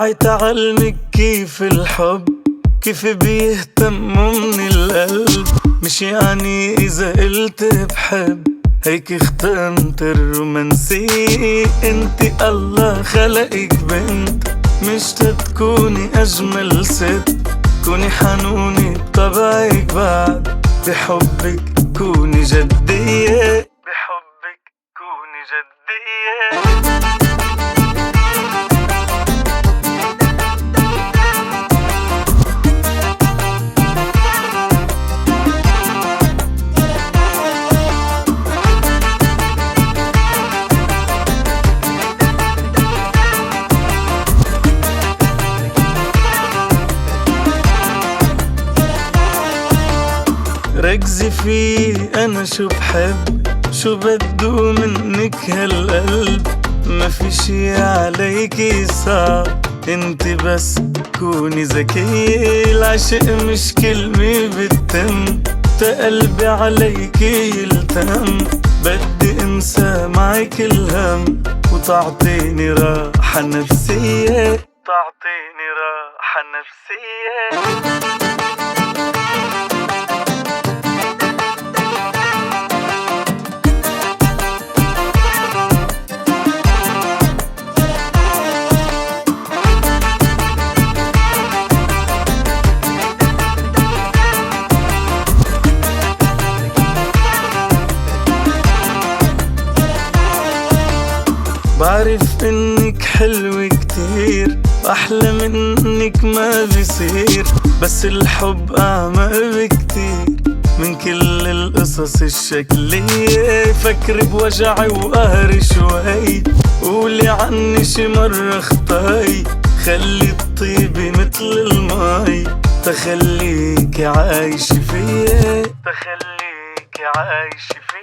تعي تعلمك كيف الحب كيف بيهتموا من القلب. مش يعني إذا قلت بحب هيك اختمت الرومانسية. انت الله خلقك بنت مش تتكوني أجمل ست. كوني حنوني بطبعك بعد بحبك كوني جدية. بحبك كوني جدية. ركزي في أنا شو بحب شو بدو منك هالقلب. ما في شي عليكي صعب انت بس كوني ذكية. العشق مش كلمة بتتم تقلبي عليكي يلتم. بدي انسى معك الهم وتعطيني راحة نفسية. تعطيني راحة نفسية. بعرف انك حلوة كتير واحلى منك ما بيصير. بس الحب اعمق بكتير من كل القصص الشكلية. فكر بوجعي وقهري شوي قولي عني شي مرة خطاي. خلي الطيبة مثل الماي تخليكي عايشة فيا. تخليكي عايشة فيا.